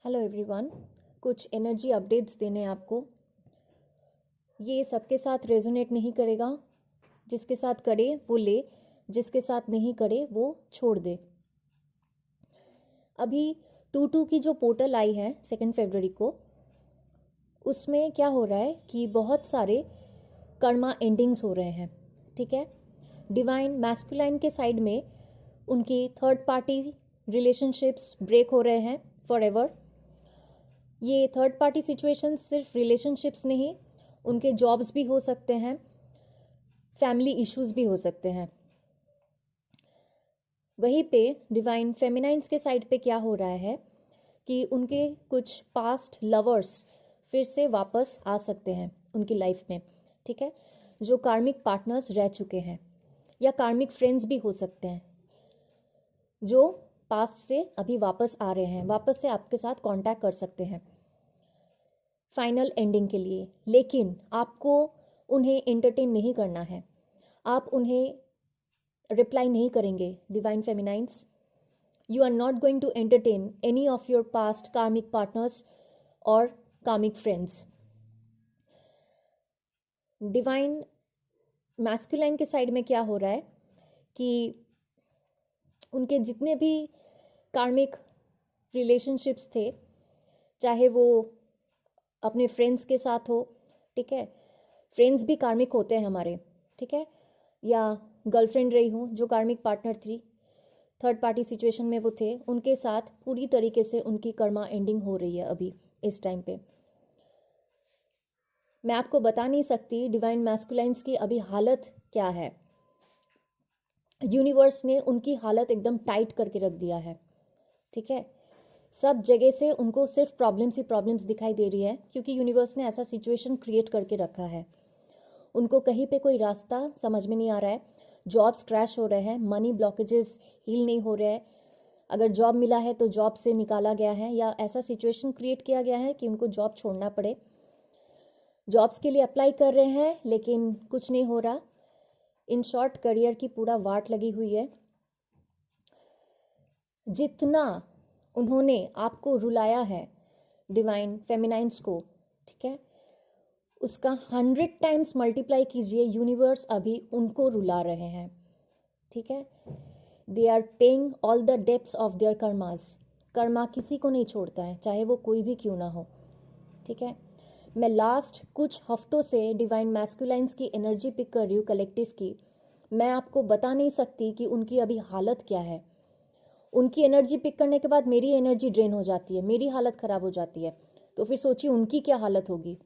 Hello everyone. कुछ energy updates देने हैं आपको। ये सबके साथ रेजोनेट नहीं करेगा। जिसके साथ करे वो ले, जिसके साथ नहीं करे वो छोड़ दे। अभी 2/2 की जो पोर्टल आई है 2 फरवरी को, उसमें क्या हो रहा है कि बहुत सारे कर्मा एंडिंग्स हो रहे हैं। ठीक है, डिवाइन मैस्कुलाइन के साइड में उनकी थर्ड पार्टी रिलेशनशिप्स ब्रेक हो रहे हैं फॉर एवर। ये थर्ड पार्टी सिचुएशन सिर्फ रिलेशनशिप्स नहीं, उनके जॉब्स भी हो सकते हैं, फैमिली इश्यूज भी हो सकते हैं। वहीं पे डिवाइन फेमिनाइंस के साइड पे क्या हो रहा है कि उनके कुछ पास्ट लवर्स फिर से वापस आ सकते हैं उनकी लाइफ में। ठीक है, जो कार्मिक पार्टनर्स रह चुके हैं या कार्मिक फ्रेंड्स भी हो सकते हैं, जो पास्ट से अभी वापस आ रहे हैं, वापस से आपके साथ कांटेक्ट कर सकते हैं फाइनल एंडिंग के लिए। लेकिन आपको उन्हें एंटरटेन नहीं करना है, आप उन्हें रिप्लाई नहीं करेंगे। Divine feminines, you are not going to entertain any of your past karmic partners और कार्मिक फ्रेंड्स। डिवाइन मैस्कुलाइन के साइड में क्या हो रहा है कि उनके जितने भी कार्मिक रिलेशनशिप्स थे, चाहे वो अपने फ्रेंड्स के साथ हो, ठीक है, फ्रेंड्स भी कार्मिक होते हैं हमारे, ठीक है, या गर्लफ्रेंड रही हूँ जो कार्मिक पार्टनर थी, थर्ड पार्टी सिचुएशन में वो थे, उनके साथ पूरी तरीके से उनकी कर्मा एंडिंग हो रही है अभी इस टाइम पे। मैं आपको बता नहीं सकती डिवाइन मैस्कुलाइंस की अभी हालत क्या है। यूनिवर्स ने उनकी हालत एकदम टाइट करके रख दिया है। ठीक है, सब जगह से उनको सिर्फ प्रॉब्लम्स ही प्रॉब्लम्स दिखाई दे रही है, क्योंकि यूनिवर्स ने ऐसा सिचुएशन क्रिएट करके रखा है। उनको कहीं पे कोई रास्ता समझ में नहीं आ रहा है, जॉब्स क्रैश हो रहे हैं, मनी ब्लॉकेजेस हील नहीं हो रहे हैं। अगर जॉब मिला है तो जॉब से निकाला गया है, या ऐसा सिचुएशन क्रिएट किया गया है कि उनको जॉब छोड़ना पड़े। जॉब्स के लिए अप्लाई कर रहे हैं लेकिन कुछ नहीं हो रहा। इन शॉर्ट, करियर की पूरा वाट लगी हुई है। जितना उन्होंने आपको रुलाया है डिवाइन फेमिनाइंस को, ठीक है, उसका 100 टाइम्स मल्टीप्लाई कीजिए। यूनिवर्स अभी उनको रुला रहे हैं। ठीक है, they are paying all the debts of their karmas. कर्मा किसी को नहीं छोड़ता है, चाहे वो कोई भी क्यों ना हो। ठीक है, मैं लास्ट कुछ हफ्तों से डिवाइन मैस्कुलाइंस की एनर्जी पिक कर रही हूँ कलेक्टिव की। मैं आपको बता नहीं सकती कि उनकी अभी हालत क्या है। उनकी एनर्जी पिक करने के बाद मेरी एनर्जी ड्रेन हो जाती है, मेरी हालत खराब हो जाती है, तो फिर सोचिए उनकी क्या हालत होगी।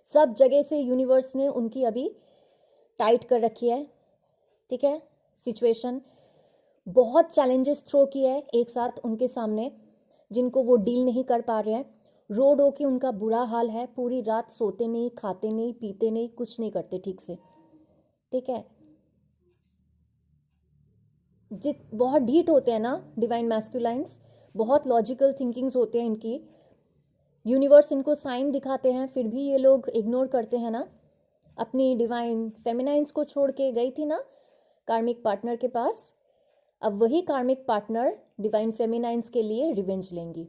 सब जगह से यूनिवर्स ने उनकी अभी टाइट कर रखी है। ठीक है, सिचुएशन बहुत चैलेंजेस थ्रो किया है एक साथ उनके सामने, जिनको वो डील नहीं कर पा रहे हैं। रोड होके उनका बुरा हाल है, पूरी रात सोते नहीं, खाते नहीं, पीते नहीं, कुछ नहीं करते ठीक से। ठीक है, बहुत ढीठ होते हैं ना डिवाइन मैस्कुलाइंस, बहुत लॉजिकल थिंकिंग्स होते हैं इनकी। यूनिवर्स इनको साइन दिखाते हैं, फिर भी ये लोग इग्नोर करते हैं ना। अपनी डिवाइन फेमिनाइंस को छोड़ के गई थी ना कार्मिक पार्टनर के पास, अब वही कार्मिक पार्टनर डिवाइन फेमिनाइंस के लिए रिवेंज लेंगी।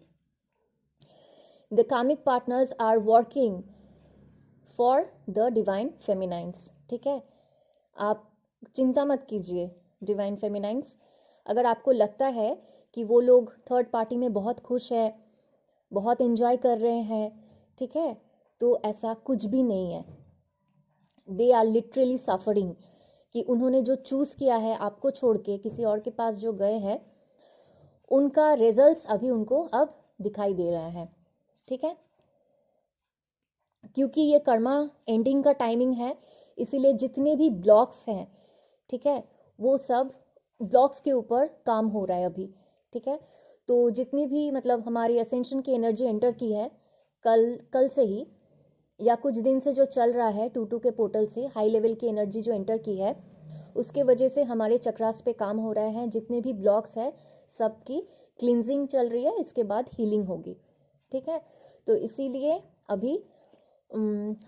The karmic partners are working for the divine feminines. ठीक है, आप चिंता मत कीजिए डिवाइन फेमिनाइंस। अगर आपको लगता है कि वो लोग थर्ड पार्टी में बहुत खुश है, बहुत एंजॉय कर रहे हैं, ठीक है, तो ऐसा कुछ भी नहीं है। दे आर लिटरली सफरिंग कि उन्होंने जो चूज किया है आपको छोड़ के किसी और के पास जो गए हैं, उनका रिजल्ट्स अभी उनको अब दिखाई दे रहा है। ठीक है, क्योंकि ये कर्मा एंडिंग का टाइमिंग है, इसीलिए जितने भी ब्लॉक्स हैं, ठीक है, वो सब ब्लॉक्स के ऊपर काम हो रहा है अभी। ठीक है, तो जितनी भी मतलब हमारी असेंशन की एनर्जी एंटर की है कल से ही, या कुछ दिन से जो चल रहा है 2/2 के पोर्टल से हाई लेवल की एनर्जी जो एंटर की है, उसके वजह से हमारे चक्रास पे काम हो रहा है। जितने भी ब्लॉक्स है सबकी क्लिनजिंग चल रही है, इसके बाद हीलिंग होगी। ठीक है, तो इसीलिए अभी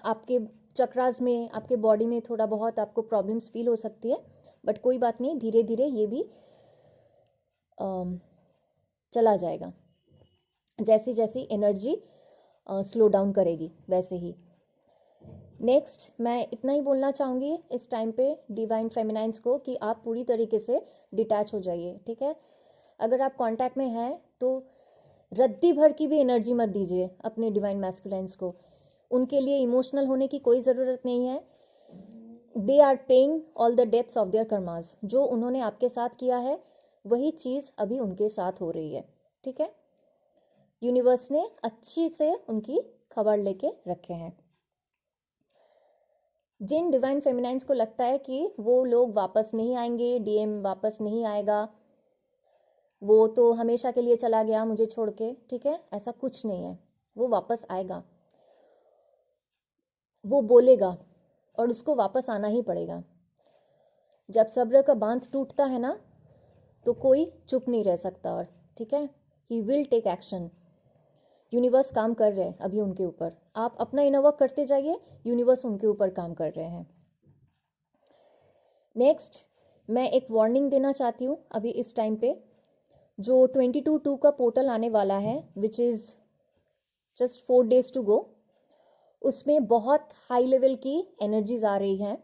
आपके चक्रास में, आपके बॉडी में थोड़ा बहुत आपको प्रॉब्लम्स फील हो सकती है, बट कोई बात नहीं, धीरे धीरे ये भी चला जाएगा। जैसी जैसी एनर्जी स्लो डाउन करेगी वैसे ही। नेक्स्ट मैं इतना ही बोलना चाहूँगी इस टाइम पे डिवाइन फेमिनाइंस को कि आप पूरी तरीके से डिटैच हो जाइए, ठीक है। अगर आप कांटेक्ट में हैं तो रद्दी भर की भी एनर्जी मत दीजिए अपने डिवाइन मैस्कुलाइंस को। उनके लिए इमोशनल होने की कोई ज़रूरत नहीं है। They are paying all the debts of their karmas. जो उन्होंने आपके साथ किया है वही चीज़ अभी उनके साथ हो रही है, ठीक है। यूनिवर्स ने अच्छी से उनकी खबर लेके रखे हैं। जिन डिवाइन फेमिनाइंस को लगता है कि वो लोग वापस नहीं आएंगे, डीएम वापस नहीं आएगा, वो तो हमेशा के लिए चला गया मुझे छोड़ के, ठीक है, ऐसा कुछ नहीं है। वो वापस आएगा, वो बोलेगा और उसको वापस आना ही पड़ेगा। जब सब्र का बांध टूटता है ना तो कोई चुप नहीं रह सकता, और ठीक है, he will take action. Universe काम कर रहे हैं अभी उनके ऊपर। आप अपना इनर वर्क करते जाइए, यूनिवर्स उनके ऊपर काम कर रहे हैं। नेक्स्ट मैं एक वार्निंग देना चाहती हूँ अभी इस टाइम पे। जो 22/2 का पोर्टल आने वाला है, which is just 4 days to go, उसमें बहुत हाई लेवल की एनर्जीज आ रही हैं,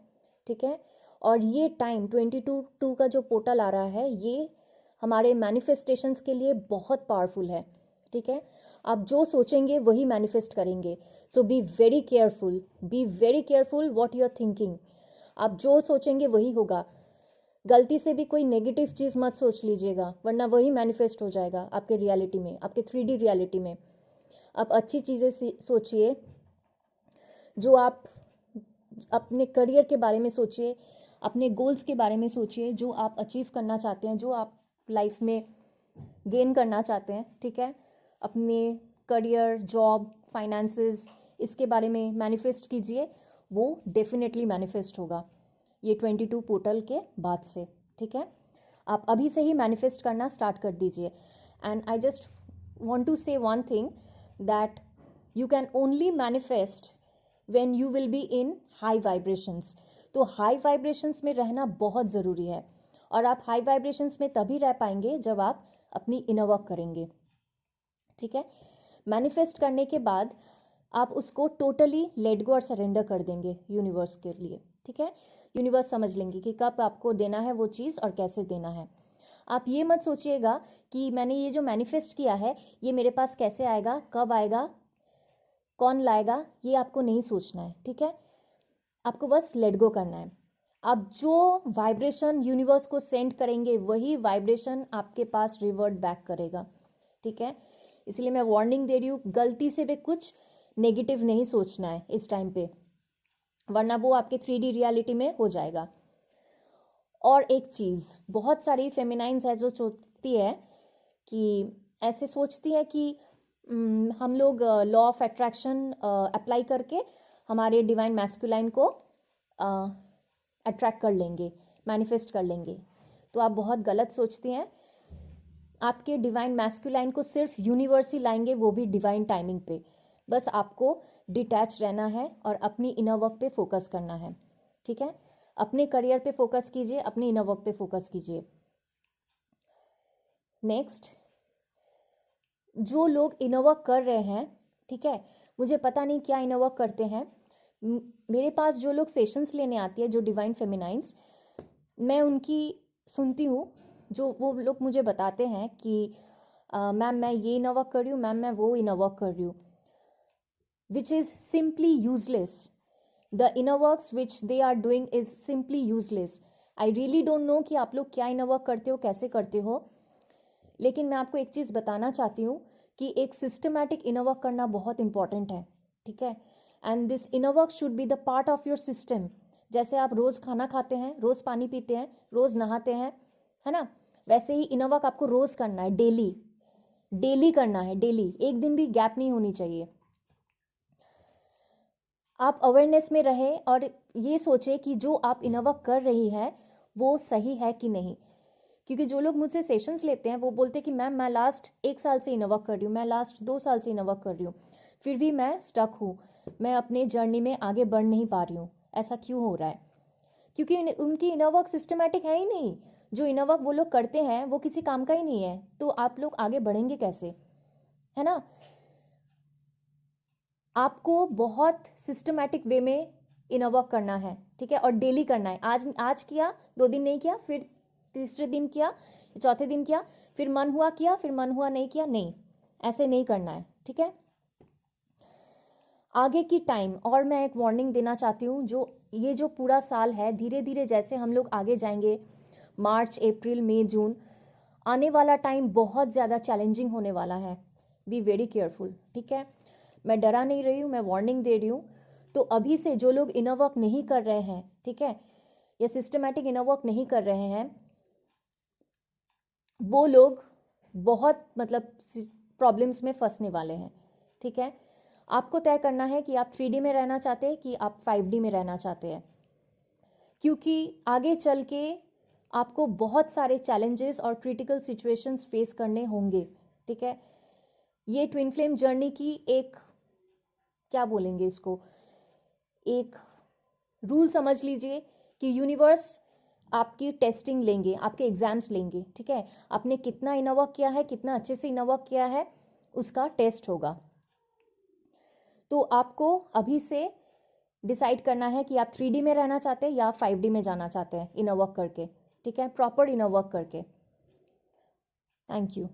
ठीक है। और ये टाइम 22/2 का जो पोर्टल आ रहा है ये हमारे मैनिफेस्टेशंस के लिए बहुत पावरफुल है, ठीक है। आप जो सोचेंगे वही मैनिफेस्ट करेंगे। So be very careful what you are thinking. आप जो सोचेंगे वही होगा। गलती से भी कोई नेगेटिव चीज़ मत सोच लीजिएगा, वरना वही मैनिफेस्ट हो जाएगा आपके रियलिटी में, आपके 3D रियलिटी में। आप अच्छी चीज़ें सोचिए, जो आप अपने करियर के बारे में सोचिए, अपने गोल्स के बारे में सोचिए, जो आप अचीव करना चाहते हैं, जो आप लाइफ में गेन करना चाहते हैं, ठीक है। अपने करियर, जॉब, फाइनेंसेस, इसके बारे में मैनिफेस्ट कीजिए, वो डेफिनेटली मैनिफेस्ट होगा ये 22 पोर्टल के बाद से, ठीक है। आप अभी से ही मैनिफेस्ट करना स्टार्ट कर दीजिए। And I just want to say one thing, that you can only manifest when you will be in high vibrations। तो high vibrations में रहना बहुत ज़रूरी है, और आप high vibrations में तभी रह पाएंगे जब आप अपनी inner work करेंगे, ठीक है। मैनिफेस्ट करने के बाद आप उसको टोटली लेट गो और सरेंडर कर देंगे यूनिवर्स के लिए, ठीक है। यूनिवर्स समझ लेंगे कि कब आपको देना है वो चीज़ और कैसे देना है। आप ये मत सोचिएगा कि मैंने ये जो मैनिफेस्ट किया है ये मेरे पास कैसे आएगा, कब आएगा, कौन लाएगा, ये आपको नहीं सोचना है, ठीक है। आपको बस लेट गो करना है। आप जो वाइब्रेशन यूनिवर्स को सेंड करेंगे वही वाइब्रेशन आपके पास रिवर्ट बैक करेगा, ठीक है। इसलिए मैं वार्निंग दे रही हूँ, गलती से भी कुछ नेगेटिव नहीं सोचना है इस टाइम पे, वरना वो आपके 3D रियलिटी में हो जाएगा। और एक चीज़, बहुत सारी फेमिनाइंस है जो सोचती है कि ऐसे सोचती है कि हम लोग लॉ ऑफ अट्रैक्शन अप्लाई करके हमारे डिवाइन मैस्कुलाइन को अट्रैक्ट कर लेंगे, मैनिफेस्ट कर लेंगे। तो आप बहुत गलत सोचती हैं। आपके डिवाइन मैस्कुलाइन को सिर्फ यूनिवर्स ही लाएंगे, वो भी डिवाइन टाइमिंग पे। बस आपको डिटैच रहना है और अपनी इनर वर्क पे फोकस करना है, ठीक है। अपने करियर पे फोकस कीजिए, अपने इनर वर्क पे फोकस कीजिए। नेक्स्ट, जो लोग इनर वर्क कर रहे हैं, ठीक है, मुझे पता नहीं क्या इनर वर्क करते हैं, मेरे पास जो लोग सेशंस लेने आती है, जो डिवाइन फेमिनाइंस, मैं उनकी सुनती हूँ। जो वो लोग मुझे बताते हैं कि मैम मैं ये इनर वर्क कर रही हूँ, मैम मैं वो इनर वर्क कर रही हूँ, which is simply useless. The inner works which they are doing is simply useless. I really don't know कि आप लोग क्या inner work करते हो, कैसे करते हो, लेकिन मैं आपको एक चीज़ बताना चाहती हूँ कि एक सिस्टमैटिक inner work करना बहुत इंपॉर्टेंट है, ठीक है। And this inner work should be the part of your system। जैसे आप रोज़ खाना खाते हैं, रोज़ पानी पीते हैं, रोज़ नहाते हैं, है ना, वैसे ही inner work आपको रोज़ करना है, डेली करना है, डेली, एक दिन भी गैप नहीं होनी चाहिए। आप अवेयरनेस में रहें और ये सोचें कि जो आप इनर वर्क कर रही है वो सही है कि नहीं। क्योंकि जो लोग मुझसे सेशंस लेते हैं वो बोलते हैं कि मैम मैं लास्ट 1 साल से इनर वर्क कर रही हूँ, मैं लास्ट 2 साल से इनर वर्क कर रही हूँ, फिर भी मैं स्टक हूँ, मैं अपने जर्नी में आगे बढ़ नहीं पा रही हूँ। ऐसा क्यों हो रहा है? क्योंकि उनकी इनर वर्क सिस्टमेटिक है ही नहीं। जो इनर वर्क वो लोग करते हैं वो किसी काम का ही नहीं है, तो आप लोग आगे बढ़ेंगे कैसे, है ना। आपको बहुत सिस्टमैटिक वे में इनर वर्क करना है, ठीक है, और डेली करना है। आज किया, 2 दिन नहीं किया, फिर तीसरे दिन किया, चौथे दिन किया, फिर मन हुआ किया, फिर मन हुआ नहीं किया, नहीं, ऐसे नहीं करना है, ठीक है। आगे की टाइम और मैं एक वार्निंग देना चाहती हूँ, जो पूरा साल है, धीरे धीरे जैसे हम लोग आगे जाएंगे, मार्च, अप्रैल, मई, जून, आने वाला टाइम बहुत ज़्यादा चैलेंजिंग होने वाला है। बी वेरी केयरफुल, ठीक है। मैं डरा नहीं रही हूँ, मैं वार्निंग दे रही हूँ। तो अभी से जो लोग इनर वर्क नहीं कर रहे हैं, ठीक है, या सिस्टमैटिक इनर वर्क नहीं कर रहे हैं, वो लोग बहुत मतलब प्रॉब्लम्स में फंसने वाले हैं, ठीक है। आपको तय करना है कि आप 3D में रहना चाहते हैं कि आप 5D में रहना चाहते हैं, क्योंकि आगे चल के आपको बहुत सारे चैलेंजेस और क्रिटिकल सिचुएशंस फेस करने होंगे, ठीक है। ये ट्विन फ्लेम जर्नी की एक, क्या बोलेंगे इसको, एक रूल समझ लीजिए कि यूनिवर्स आपकी टेस्टिंग लेंगे, आपके एग्जाम्स लेंगे, ठीक है। आपने कितना इनर वर्क किया है, कितना अच्छे से इनर वर्क किया है, उसका टेस्ट होगा। तो आपको अभी से डिसाइड करना है कि आप 3D में रहना चाहते हैं या 5D में जाना चाहते हैं इनर वर्क करके, ठीक है, प्रॉपर इनर वर्क करके। Thank you.